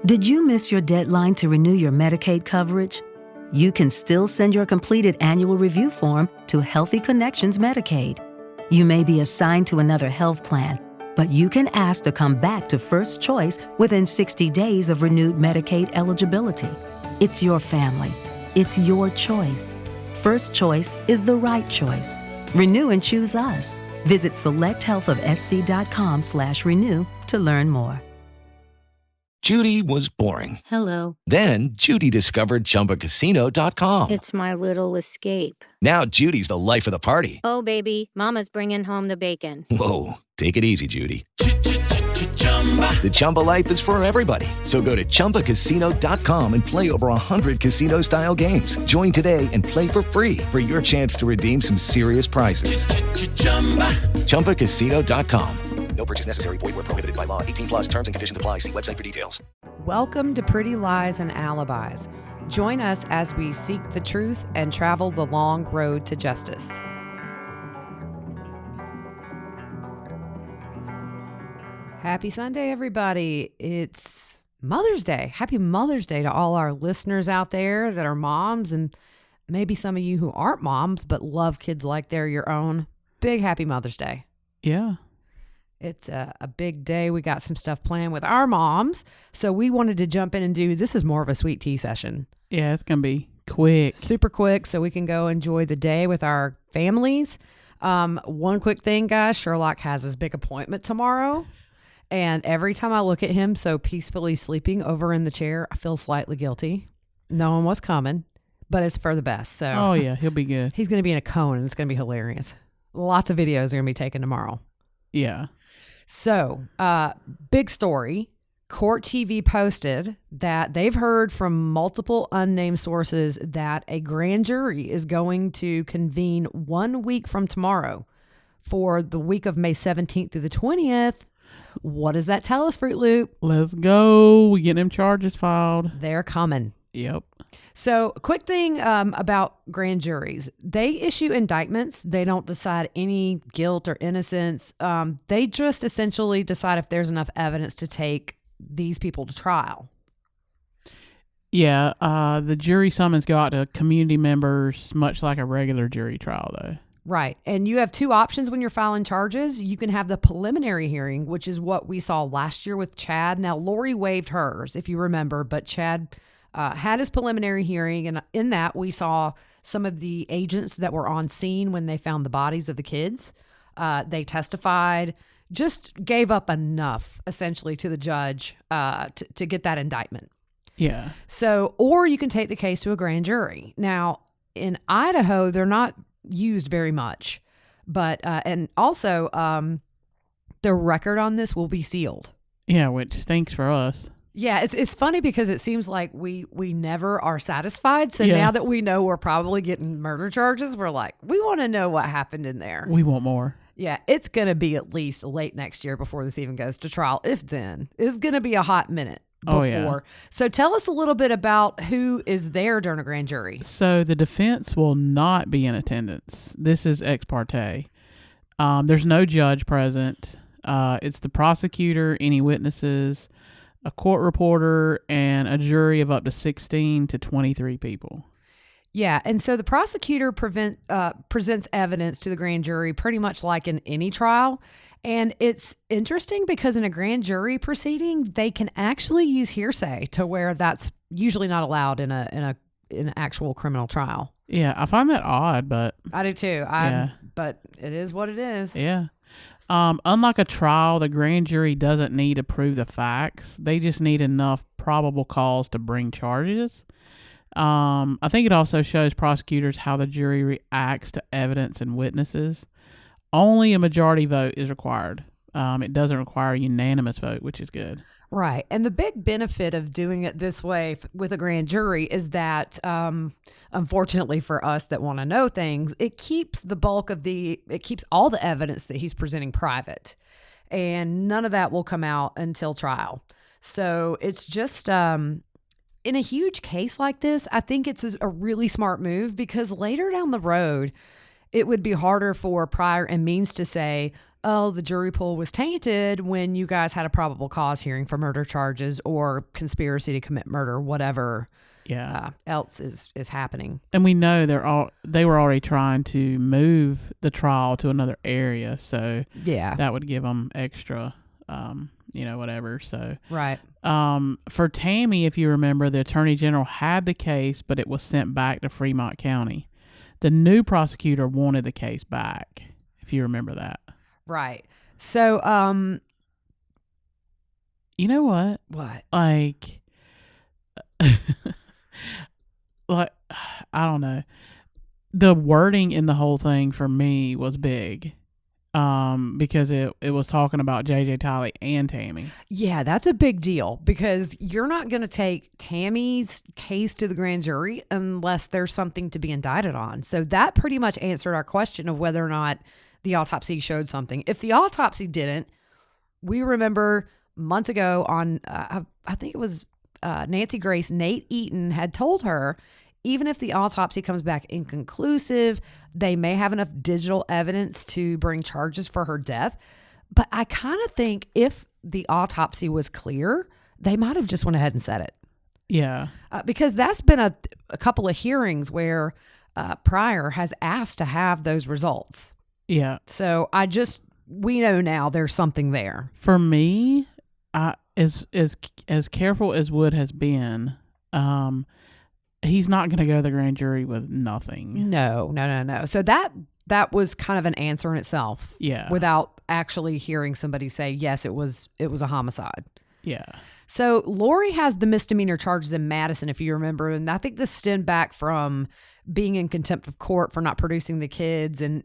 Did you miss your deadline to renew your Medicaid coverage? You can still send your completed annual review form to Healthy Connections Medicaid. You may be assigned to another health plan, but you can ask to come back to First Choice within 60 days of renewed Medicaid eligibility. It's your family. It's your choice. First Choice is the right choice. Renew and choose us. Visit selecthealthofsc.com/renew to learn more. Judy was boring. Hello. Then Judy discovered ChumbaCasino.com. It's my little escape. Now Judy's the life of the party. Oh, baby, mama's bringing home the bacon. Whoa, take it easy, Judy. The Chumba life is for everybody. So go to ChumbaCasino.com and play over 100 casino-style games. Join today and play for free for your chance to redeem some serious prizes. ChumbaCasino.com. No purchase necessary. Void where prohibited by law. 18+ terms and conditions apply. See website for details. Welcome to Pretty Lies and Alibis. Join us as we seek the truth and travel the long road to justice. Happy Sunday, everybody. It's Mother's Day. Happy Mother's Day to all our listeners out there that are moms, and maybe some of you who aren't moms but love kids like they're your own. Big happy Mother's Day. Yeah. It's a big day. We got some stuff planned with our moms, so we wanted to jump in and this is more of a sweet tea session. Yeah, it's going to be quick. Super quick, so we can go enjoy the day with our families. One quick thing, guys, Sherlock has his big appointment tomorrow, and every time I look at him so peacefully sleeping over in the chair, I feel slightly guilty, knowing what's coming, but it's for the best. So, oh, yeah, he'll be good. He's going to be in a cone, and it's going to be hilarious. Lots of videos are going to be taken tomorrow. Yeah. So, big story. Court TV posted that they've heard from multiple unnamed sources that a grand jury is going to convene 1 week from tomorrow for the week of May 17th through the 20th. What does that tell us, Fruit Loop? Let's go. We get them charges filed. They're coming. Yep. So, quick thing about grand juries. They issue indictments. They don't decide any guilt or innocence. They just essentially decide if there's enough evidence to take these people to trial. Yeah. The jury summons go out to community members, much like a regular jury trial, though. Right. And you have two options when you're filing charges. You can have the preliminary hearing, which is what we saw last year with Chad. Now, Lori waived hers, if you remember, but Chad had his preliminary hearing, and in that we saw some of the agents that were on scene when they found the bodies of the kids. They testified, just gave up enough, essentially, to the judge to get that indictment. Yeah. So, or you can take the case to a grand jury. Now, in Idaho, they're not used very much, but and also the record on this will be sealed. Yeah, which stinks for us. Yeah, it's funny because it seems like we never are satisfied. So now that we know we're probably getting murder charges, we're like, we want to know what happened in there. We want more. Yeah, it's going to be at least late next year before this even goes to trial. If then, it's going to be a hot minute before. Oh, yeah. So tell us a little bit about who is there during a grand jury. So the defense will not be in attendance. This is ex parte. There's no judge present. It's the prosecutor, any witnesses, a court reporter, and a jury of up to 16 to 23 people. Yeah, and so the prosecutor presents evidence to the grand jury pretty much like in any trial. And it's interesting because in a grand jury proceeding, they can actually use hearsay to where that's usually not allowed in an actual criminal trial. Yeah, I find that odd, but I do too. But it is what it is. Yeah. Unlike a trial, the grand jury doesn't need to prove the facts. They just need enough probable cause to bring charges. I think it also shows prosecutors how the jury reacts to evidence and witnesses. Only a majority vote is required. It doesn't require a unanimous vote, which is good. Right. And the big benefit of doing it this way with a grand jury is that, unfortunately for us that want to know things, it keeps all the evidence that he's presenting private, and none of that will come out until trial. So it's just, in a huge case like this, I think it's a really smart move because later down the road, it would be harder for Pryor and Means to say, oh, the jury pool was tainted when you guys had a probable cause hearing for murder charges or conspiracy to commit murder, whatever else is happening. And we know they were already trying to move the trial to another area, so that would give them extra, whatever. So right. For Tammy, if you remember, the Attorney General had the case, but it was sent back to Fremont County. The new prosecutor wanted the case back, if you remember that. Right. So, you know what? What? Like, I don't know. The wording in the whole thing for me was big. Because it was talking about JJ Tiley and Tammy. Yeah, that's a big deal because you're not going to take Tammy's case to the grand jury unless there's something to be indicted on. So that pretty much answered our question of whether or not the autopsy showed something. If the autopsy didn't, we remember months ago on, I think it was Nancy Grace, Nate Eaton had told her, even if the autopsy comes back inconclusive, they may have enough digital evidence to bring charges for her death. But I kind of think if the autopsy was clear, they might have just went ahead and said it. Yeah. Because that's been a couple of hearings where Pryor has asked to have those results. Yeah. So we know now there's something there. For me, as careful as Wood has been, he's not going to go to the grand jury with nothing. No. So that was kind of an answer in itself. Yeah. Without actually hearing somebody say, yes, it was a homicide. Yeah. So Lori has the misdemeanor charges in Madison, if you remember. And I think this stemmed back from being in contempt of court for not producing the kids and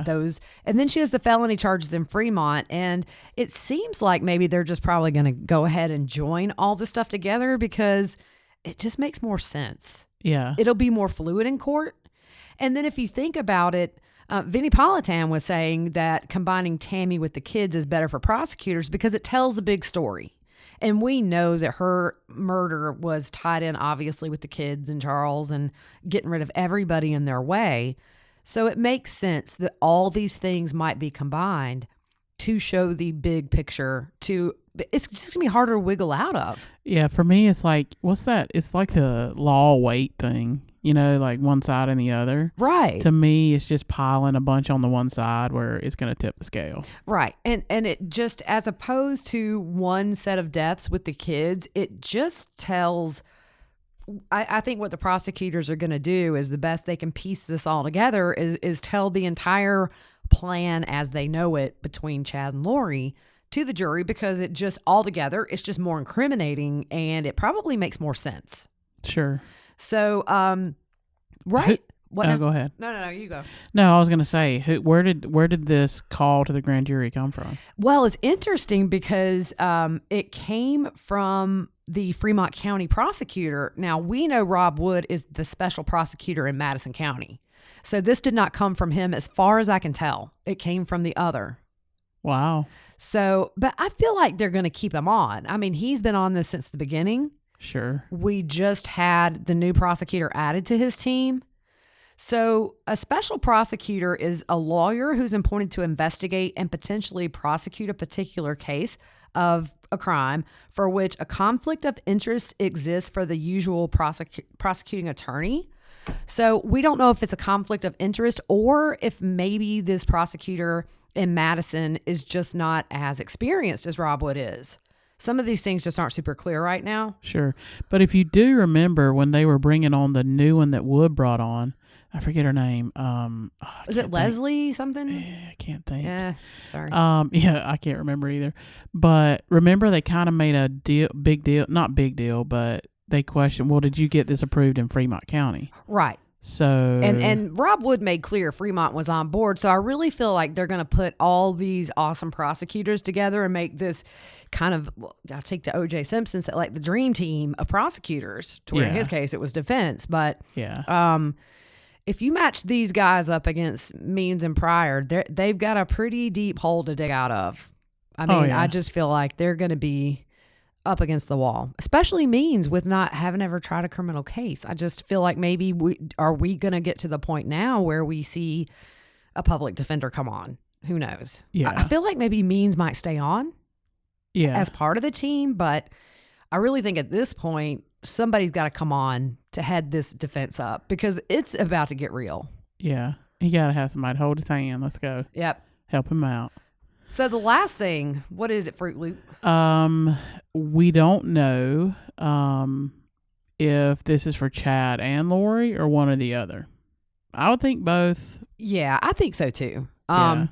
those. And then she has the felony charges in Fremont. And it seems like maybe they're just probably going to go ahead and join all this stuff together because it just makes more sense. Yeah. It'll be more fluid in court. And then if you think about it, Vinnie Politan was saying that combining Tammy with the kids is better for prosecutors because it tells a big story. And we know that her murder was tied in, obviously, with the kids and Charles and getting rid of everybody in their way. So it makes sense that all these things might be combined to show the big picture. It's just going to be harder to wiggle out of. Yeah, for me, it's like, what's that? It's like the law weight thing, like one side and the other. Right. To me, it's just piling a bunch on the one side where it's going to tip the scale. Right. And it just, as opposed to one set of deaths with the kids, it just tells, I think what the prosecutors are going to do is the best they can piece this all together is tell the entire plan as they know it between Chad and Lori to the jury, because it just altogether, it's just more incriminating and it probably makes more sense. Sure. So, right. No, go ahead. No, you go. No, I was going to say, where did this call to the grand jury come from? Well, it's interesting because it came from the Fremont County prosecutor. Now, we know Rob Wood is the special prosecutor in Madison County. So this did not come from him as far as I can tell. It came from the other. Wow. So, but I feel like they're going to keep him on. I mean, he's been on this since the beginning. Sure. We just had the new prosecutor added to his team. So a special prosecutor is a lawyer who's appointed to investigate and potentially prosecute a particular case of a crime for which a conflict of interest exists for the usual prosecuting attorney. So we don't know if it's a conflict of interest or if maybe this prosecutor in Madison is just not as experienced as Rob Wood is. Some of these things just aren't super clear right now. Sure. But if you do remember when they were bringing on the new one that Wood brought on, I forget her name. Is it Leslie something? I can't think. Yeah, sorry. Yeah, I can't remember either. But remember they kind of made a big deal, not big deal, but they questioned, well, did you get this approved in Fremont County? Right. So and Rob Wood made clear Fremont was on board. So I really feel like they're going to put all these awesome prosecutors together and make this kind of, I'll take the O.J. Simpson, like the dream team of prosecutors, to where in his case it was defense. But if you match these guys up against Means and Pryor, they've got a pretty deep hole to dig out of. I mean, I just feel like they're going to be up against the wall, especially Means with not having ever tried a criminal case. I just feel like maybe we going to get to the point now where we see a public defender come on. who knows? Yeah. I feel like maybe Means might stay on Yeah. as part of the team, but I really think at this point, somebody's got to come on to head this defense up because it's about to get real. Yeah. He got to have somebody hold his hand. Let's go. Yep. Help him out. So the last thing, what is it, Fruit Loop? We don't know if this is for Chad and Lori or one or the other. I would think both. Yeah, I think so too. Yeah.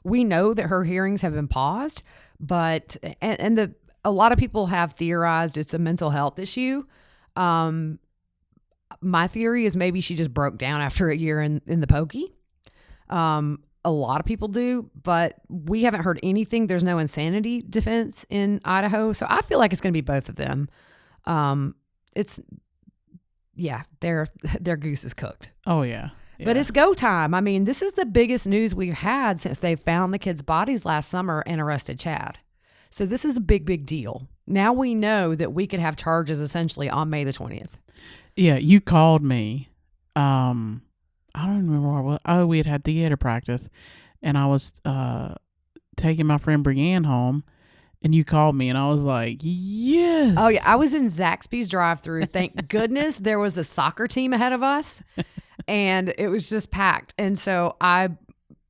We know that her hearings have been paused, but a lot of people have theorized it's a mental health issue. My theory is maybe she just broke down after a year in the pokey. A lot of people do, but we haven't heard anything. There's no insanity defense in Idaho, so I feel like it's going to be both of them. Their goose is cooked. Oh, yeah. But it's go time. I mean, this is the biggest news we've had since they found the kids' bodies last summer and arrested Chad. So this is a big, big deal. Now we know that we could have charges essentially on May the 20th. Yeah, you called me. I don't remember where I was. Oh, we had theater practice, and I was taking my friend Brianne home, and you called me, and I was like, yes. Oh, yeah. I was in Zaxby's drive-thru. Thank goodness there was a soccer team ahead of us, and it was just packed. And so I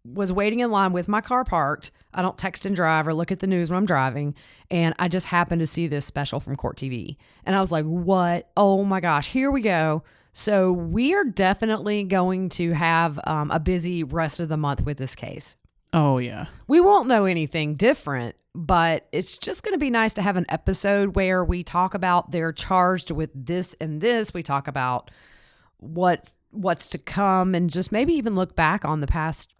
was waiting in line with my car parked. I don't text and drive or look at the news when I'm driving. And I just happened to see this special from Court TV. And I was like, what? Oh my gosh, here we go. So we are definitely going to have a busy rest of the month with this case. Oh, yeah. We won't know anything different, but it's just going to be nice to have an episode where we talk about they're charged with this and this. We talk about what's to come and just maybe even look back on the past,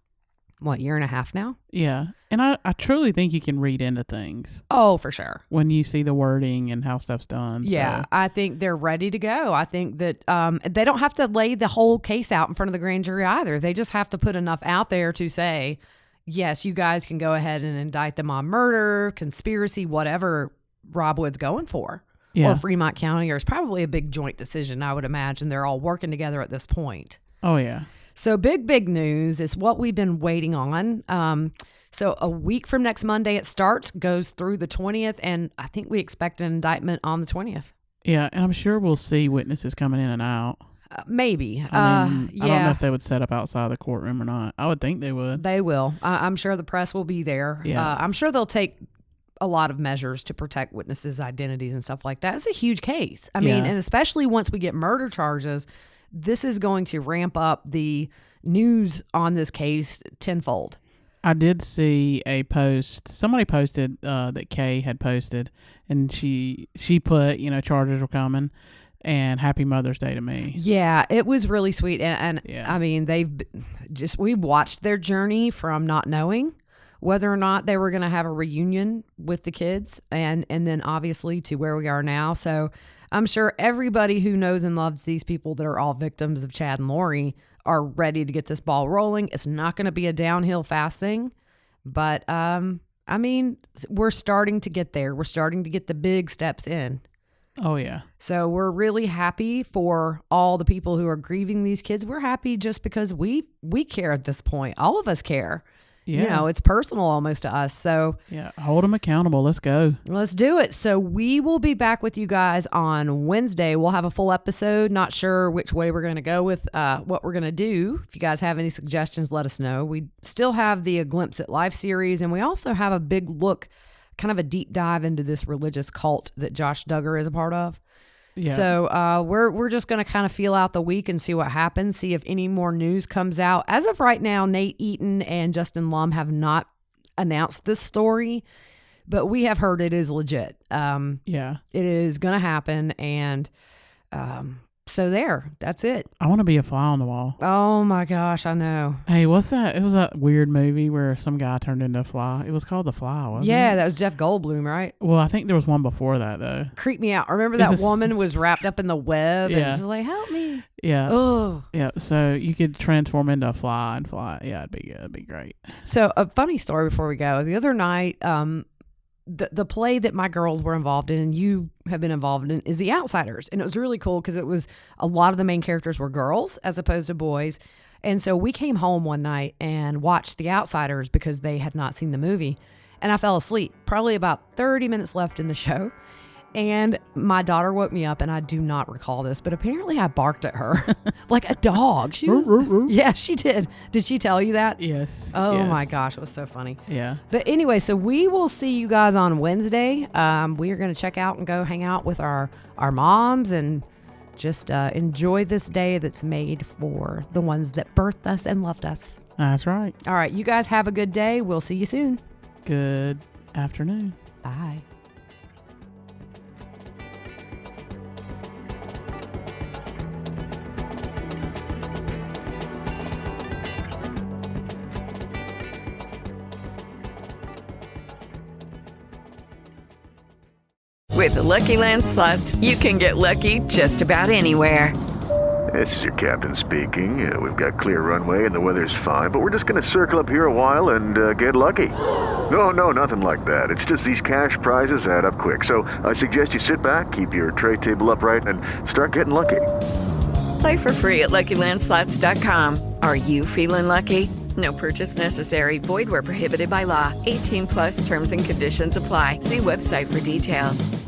year and a half now? Yeah. And I truly think you can read into things. Oh, for sure. When you see the wording and how stuff's done. Yeah. So. I think they're ready to go. I think that they don't have to lay the whole case out in front of the grand jury either. They just have to put enough out there to say, yes, you guys can go ahead and indict them on murder, conspiracy, whatever Rob Wood's going for. Yeah. Or Fremont County, or it's probably a big joint decision, I would imagine. They're all working together at this point. Oh, yeah. So big news is what we've been waiting on. So a week from next Monday it starts, goes through the 20th, and I think we expect an indictment on the 20th. Yeah, and I'm sure we'll see witnesses coming in and out. Maybe. I don't know if they would set up outside the courtroom or not. I would think they would. They will. I'm sure the press will be there. Yeah. I'm sure they'll take a lot of measures to protect witnesses' identities and stuff like that. It's a huge case. I mean, and especially once we get murder charges, this is going to ramp up the news on this case tenfold. I did see a post. Somebody posted that Kay had posted, and she put, charges were coming, and Happy Mother's Day to me. Yeah, it was really sweet. And Yeah. I mean, we've watched their journey from not knowing whether or not they were going to have a reunion with the kids, and then obviously to where we are now. So I'm sure everybody who knows and loves these people that are all victims of Chad and Lori are ready to get this ball rolling. It's not going to be a downhill fast thing, but I mean, we're starting to get there. We're starting to get the big steps in. Oh, yeah. So we're really happy for all the people who are grieving these kids. We're happy just because we care at this point. All of us care. Yeah. It's personal almost to us. So Yeah, hold them accountable. Let's go. let's do it. So we will be back with you guys on Wednesday. We'll have a full episode. Not sure which way we're going to go with what we're going to do. If you guys have any suggestions, let us know. We still have the A Glimpse at Life series, and we also have a big look, kind of a deep dive into this religious cult that Josh Duggar is a part of. Yeah. So we're just going to kind of feel out the week and see what happens, see if any more news comes out. As of right now, Nate Eaton and Justin Lum have not announced this story, but we have heard it is legit. Yeah. It is going to happen, and so that's it. I want to be a fly on the wall. Oh my gosh, I know. Hey, what's that? It was that weird movie where some guy turned into a fly. It was called The Fly, wasn't Yeah, it? that was Jeff Goldblum, right? Well, I think there was one before that, though. Creeped me out. Remember Is that this- woman was wrapped up in the web Yeah. and she's like, help me. Yeah. Oh. Yeah, so you could transform into a fly and fly. Yeah, it'd be good. It'd be great. So a funny story before we go. The other night, the play that my girls were involved in and you have been involved in is The Outsiders. And it was really cool because it was a lot of the main characters were girls as opposed to boys. And so we came home one night and watched The Outsiders because they had not seen the movie. And I fell asleep, probably about 30 minutes left in the show. And my daughter woke me up, and I do not recall this, but apparently I barked at her like a dog. She was, yeah, she did. Did she tell you that? Yes. Oh yes. my gosh, it was so funny. Yeah. But anyway, so we will see you guys on Wednesday. We are going to check out and go hang out with our moms and just enjoy this day that's made for the ones that birthed us and loved us. That's right. All right, you guys have a good day. We'll see you soon. Good afternoon. Bye. With the Lucky Land Slots, you can get lucky just about anywhere. This is your captain speaking. We've got clear runway and the weather's fine, but we're just going to circle up here a while and get lucky. No, nothing like that. It's just these cash prizes add up quick. So I suggest you sit back, keep your tray table upright, and start getting lucky. Play for free at LuckyLandSlots.com. Are you feeling lucky? No purchase necessary. Void where prohibited by law. 18+ terms and conditions apply. See website for details.